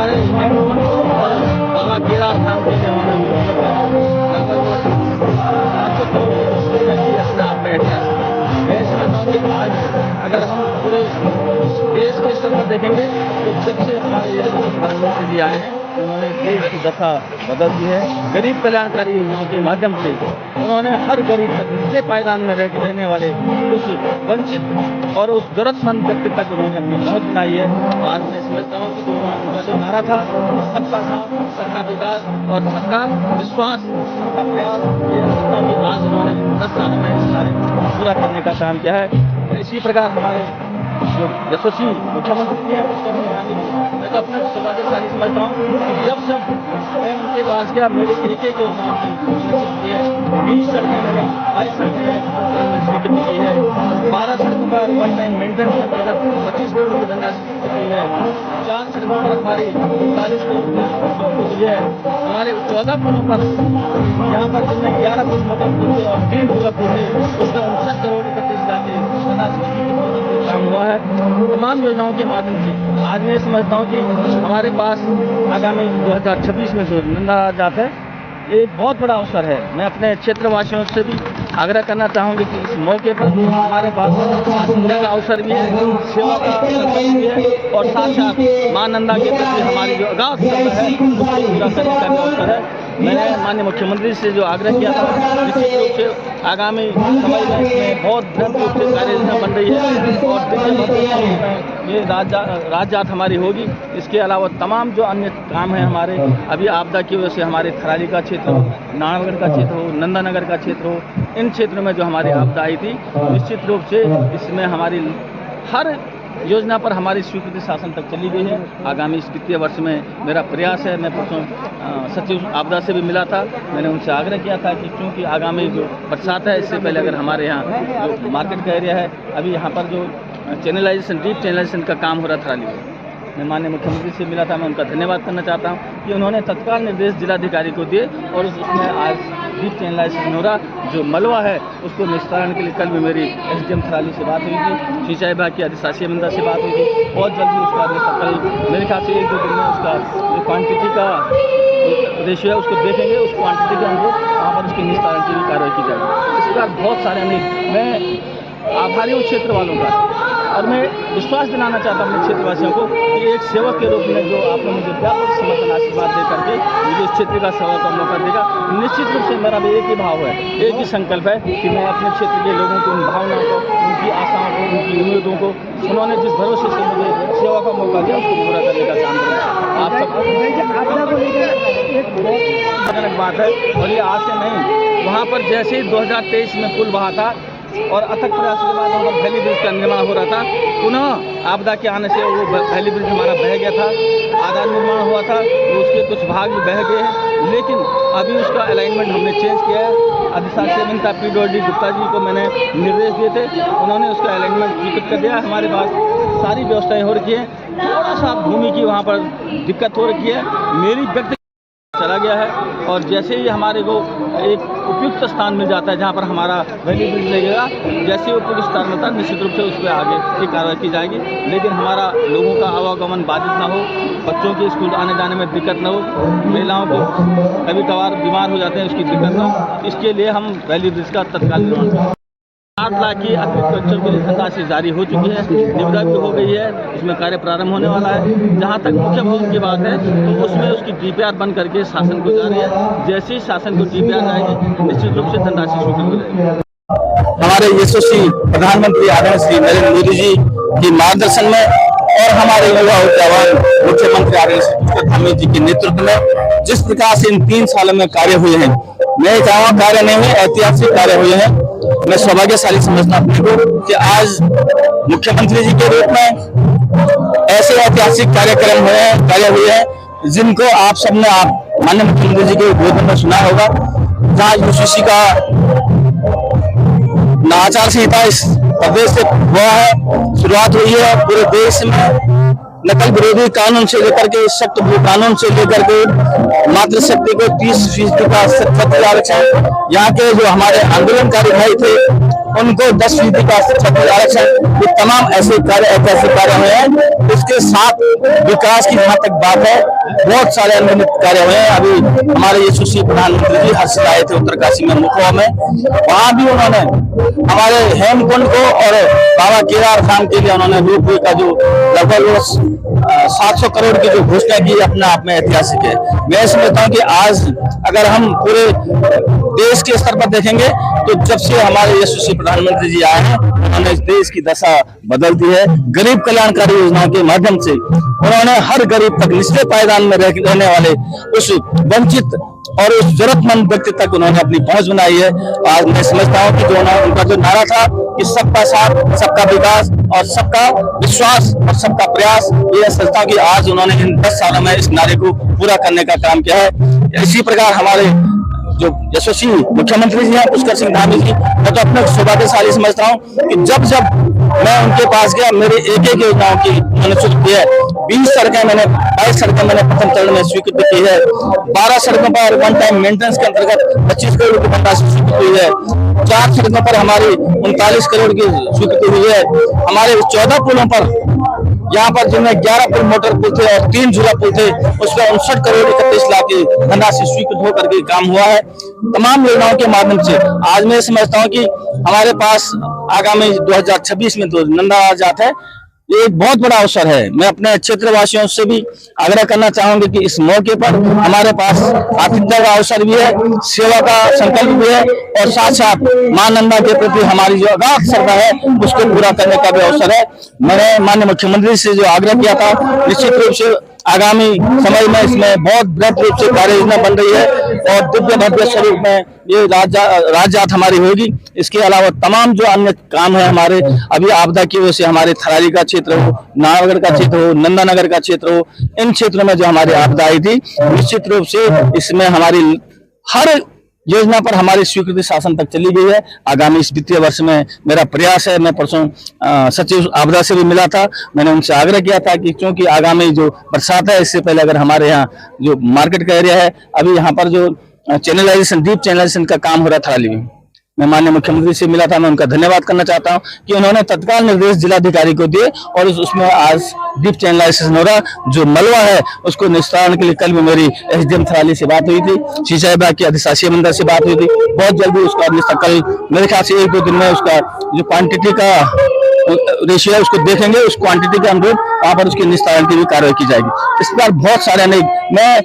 हमारे बाबा केदार धाम के आज अगर हम पूरे देश के स्तर पर देखेंगे तो सबसे हमारे प्रधानमंत्री जी आए हैं, उन्होंने देश की दशा बदल दी है। गरीब कल्याणकारी योजनाओं के माध्यम से उन्होंने हर गरीब तक निचले पायदान में रहने वाले उस वंचित और उस जरूरतमंद व्यक्ति तक उन्होंने अपनी पहुँच बनाई है। आज मैं समझता हूँ कि उनका जो नारा था सबका साथ, सबका विकास और सबका विश्वास, आज उन्होंने 10 साल में इस सारे पूरा करने का काम किया है। इसी प्रकार हमारे जो यशस्वी मुख्यमंत्री है मैं तो अपने सौभाग्यशाली समझता हूँ कि जब मैं उनके पास गया मेरे एक एक योजनाओं की 20 सड़कें मैंने 22 सड़कें स्वीकृति की है, 12 सड़कों का वन टाइम मेंटेनेंस अंतर्गत 25 करोड़ रुपये धनराशि स्वीकृति है, 4 सड़कों पर हमारी 40 करोड़ रुपये है, हमारे 14 पुलों पर यहाँ पर जिनमें 11 पुल मतलब और 3 पुल थे उसमें 59 करोड़ 31 लाख की धनराशि काम हुआ है। तमाम योजनाओं के माध्यम से आज मैं समझता हूँ कि हमारे पास आगामी 2026 में जो नंदा जाता है ये बहुत बड़ा अवसर है। मैं अपने क्षेत्रवासियों से भी आग्रह करना चाहूँगी कि इस मौके पर हमारे पास सुविधा का अवसर भी है, सेवा का अवसर भी है और साथ साथ मां नंदा के प्रति हमारी जो अगाध श्रद्धा है उसको पूरा करने का भी अवसर है। मैंने माननीय मुख्यमंत्री से जो आग्रह किया था निश्चित रूप से आगामी समय में इसमें बहुत दृढ़ रूप से कार्य योजना बन रही है और ये राजजात हमारी होगी। इसके अलावा तमाम जो अन्य काम हैं हमारे अभी आपदा की वजह से हमारे थराली का क्षेत्र हो, नारायणगढ़ का क्षेत्र हो, नंदानगर का क्षेत्र हो, इन क्षेत्रों में जो हमारी आपदा आई थी निश्चित रूप से इसमें हमारी हर योजना पर हमारी स्वीकृति शासन तक चली गई है। आगामी इस वित्तीय वर्ष में मेरा प्रयास है, मैं परसों सचिव आपदा से भी मिला था, मैंने उनसे आग्रह किया था कि क्योंकि आगामी जो बरसात है इससे पहले अगर हमारे यहाँ जो मार्केट का एरिया है अभी यहाँ पर जो चैनलाइजेशन डीप चैनलाइजेशन का काम हो रहा था थराली में, मैं माननीय मुख्यमंत्री से मिला था, मैं उनका धन्यवाद करना चाहता हूँ कि उन्होंने तत्काल निर्देश जिलाधिकारी को दिए और उसमें आज डीप चैनलाइजेशन हो रहा जो मलबा है उसको निस्तारण के लिए कल भी मेरी एसडीएम थराली से बात हुई थी, सिंचाई विभाग की अधिशासी अभियंता से बात हुई थी। बहुत जल्दी उसका कल मेरे ख्याल से 1-2 दिन में उसका जो क्वान्टिटी का रेशियो है उसको देखेंगे, उस क्वान्टिटी के अनुरूप वहाँ पर उसके निस्तारण की भी कार्रवाई की जाएगी। इस प्रकार बहुत सारे मैं आभारी हूँ क्षेत्र वालों का और मैं विश्वास दिलाना चाहता हूँ अपने क्षेत्रवासियों को कि एक सेवक के रूप में जो आपने मुझे व्यापक समर्थन आशीर्वाद दे करके मुझे इस क्षेत्र का सेवा का मौका देगा। निश्चित रूप से मेरा भी एक ही भाव है, एक ही संकल्प है कि मैं अपने क्षेत्र के लोगों की उन भावनाओं को, उनकी आशाओं को, उनकी उम्मीदों को उन्होंने जिस भरोसे से मुझे सेवा का मौका दिया उसको पूरा करने का काम करूँगा। आप सबको एक बहुत बात है और ये आज से नहीं, वहाँ पर जैसे 2023 में पुल बहा था और अथक प्रयास के बाद वहाँ पर वैली ब्रिज का निर्माण हो रहा था, पुनः आपदा के आने से वो वैली ब्रिज हमारा बह गया था, आधा निर्माण हुआ था तो उसके कुछ भाग भी बह गए हैं, लेकिन अभी उसका अलाइनमेंट हमने चेंज किया है। अधिशासी अभियंता PWD गुप्ता जी को मैंने निर्देश दिए थे, उन्होंने उसका अलाइनमेंट स्वीकृत कर दिया। हमारे पास सारी व्यवस्थाएँ हो रखी हैं, थोड़ा सा भूमि की वहाँ पर दिक्कत हो रखी है, मेरी व्यक्ति चला गया है और जैसे ही हमारे को एक उपयुक्त स्थान मिल जाता है जहाँ पर हमारा वैली ब्रिज लगेगा, जैसे ही उपयुक्त स्थान मिलता है निश्चित रूप से उस पर आगे की कार्रवाई की जाएगी। लेकिन हमारा लोगों का आवागमन बाधित ना हो, बच्चों के स्कूल आने जाने में दिक्कत ना हो, महिलाओं को कभी कभार बीमार हो जाते हैं उसकी दिक्कत ना हो, इसके लिए हम वैली ब्रिज का तत्काल निर्माण करें। 8 लाख की अतिरिक्त बच्चों के लिए धनराशि जारी हो चुकी है, निविदा भी हो गई है, उसमें कार्य प्रारंभ होने वाला है। जहां तक मुख्य भवन की बात है तो उसमें उसकी DPR बन करके शासन को जा रही है, जैसे ही शासन को DPR आएगी निश्चित रूप से धनराशि स्वीकृत हो जाएगी। हमारे यशस्वी प्रधानमंत्री आदरणीय श्री नरेंद्र मोदी जी के मार्गदर्शन में और हमारे युवा जवान मुख्यमंत्री आदरणीय श्री पुष्कर धामी जी के नेतृत्व में जिस प्रकार से इन 3 सालों में कार्य हुए हैं, मैं चाहूँगा कार्य नहीं हुए, ऐतिहासिक कार्य हुए हैं। मैं सौभाग्यशाली समझता हूँ अपने को कि आज मुख्यमंत्री जी के रूप में ऐसे ऐतिहासिक कार्य हुए हैं जिनको आप सबने माननीय मुख्यमंत्री जी के उद्बोधन में सुना होगा, जहाँ यूसीसी का आचार संहिता इस प्रदेश से हुआ है, शुरुआत हुई है पूरे देश में नकल विरोधी कानून से लेकर के सख्त भू कानून से लेकर के मातृशक्ति को 30% का छात्र आरक्षण, यहाँ के जो हमारे आंदोलनकारी भाई थे उनको 10% का छात्र आरक्षण, ये तमाम ऐसे कार्य ऐतिहासिक कार्य हुए हैं। इसके साथ विकास की जहाँ तक बात है बहुत सारे अन्य कार्य हुए हैं। अभी हमारे यशस्वी प्रधानमंत्री जी हर्ष आए थे उत्तरकाशी में मुखवा में, वहां भी उन्होंने हमारे हेमकुंड को और बाबा केदार धाम के लिए उन्होंने रोपवे का जो लगभग 700 करोड़ की जो घोषणा की अपने आप में ऐतिहासिक है। मैं समझता हूँ कि आज अगर हम पूरे देश के स्तर पर देखेंगे तो जब से हमारे यशस्वी प्रधानमंत्री जी आए हैं उन्होंने इस देश की दशा बदल दी है। गरीब कल्याणकारी योजनाओं के माध्यम से उन्होंने हर गरीब तक निचले पायदान में रहने वाले उस वंचित और उस जरूरतमंद व्यक्ति तक उन्होंने अपनी पहुंच बनाई है। आज मैं समझता हूं कि जो उनका जो नारा था कि सबका साथ, सबका विकास और सबका विश्वास और सबका प्रयास, ये समझता हूं कि आज उन्होंने इन 10 सालों में इस नारे को पूरा करने का काम किया है। इसी प्रकार हमारे जो यशस्वी मुख्यमंत्री जी हैं पुष्कर सिंह धामी जी, मैं तो अपने सौभाग्यशाली समझता हूँ कि जब मैं उनके पास गया, मेरे एक एक योजनाओं की उन्होंने स्वीकृति है। 22 सड़कें मैंने प्रथम चरण में स्वीकृति की है। 12 सड़कों पर वन टाइम मेंटेनेंस के अंतर्गत 25 करोड़ की धनराशि स्वीकृति हुई है। 4 सड़कों पर हमारी 39 करोड़ की स्वीकृति हुई है। हमारे 14 पुलों पर, यहाँ पर जिनमें 11 पुल मोटर पुल थे और 3 झूला पुल थे, उसमें 59 करोड़ 31 लाख की धनराशि स्वीकृत होकर के काम हुआ है। तमाम योजनाओं के माध्यम से आज मैं समझता हूँ कि हमारे पास आगामी 2026 में तो नंदा आजाद है, ये एक बहुत बड़ा अवसर है। मैं अपने क्षेत्रवासियों से भी आग्रह करना चाहूंगी कि इस मौके पर हमारे पास आतिथ्य का अवसर भी है, सेवा का संकल्प भी है और साथ साथ मां नंदा के प्रति हमारी जो अगाध श्रद्धा है उसको पूरा करने का भी अवसर है। मैंने माननीय मुख्यमंत्री से जो आग्रह किया था, निश्चित रूप से आगामी समय में इसमें बहुत बृहद रूप से कार्य योजना बन रही है और दिव्य भव्य स्वरूप में ये राजजात हमारी होगी। इसके अलावा तमाम जो अन्य काम है हमारे, अभी आपदा की वजह से हमारे थराली का क्षेत्र हो, नाहरगढ़ का क्षेत्र हो, नंदानगर का क्षेत्र हो, इन क्षेत्रों में जो हमारी आपदा आई थी, निश्चित रूप से इसमें हमारी हर योजना पर हमारी स्वीकृति शासन तक चली गई है। आगामी इस वित्तीय वर्ष में मेरा प्रयास है, मैं परसों सचिव आपदा से भी मिला था, मैंने उनसे आग्रह किया था कि क्योंकि आगामी जो बरसात है इससे पहले अगर हमारे यहाँ जो मार्केट का एरिया है, अभी यहाँ पर जो चैनलाइजेशन, डीप चैनलाइजेशन का काम हो रहा था, मैं माननीय मुख्यमंत्री से मिला था, मैं उनका धन्यवाद करना चाहता हूं कि उन्होंने तत्काल निर्देश जिलाधिकारी को दिए और उसमें आज डीप चैनलाइजेशन हो रहा, जो मलबा है उसको निस्तारण के लिए कल भी मेरी एसडीएम थराली से बात हुई थी, सिंचाई विभाग के अधिशासी मंडल से बात हुई थी। बहुत जल्दी उसका निस्तारण, कल मेरे ख्याल से 1-2 दिन में उसका जो क्वांटिटी का रेशियो है उसको देखेंगे, उस क्वांटिटी के अनुरूप वहां पर उसके निस्तारण की भी कार्रवाई की जाएगी। इस बार बहुत सारे मैं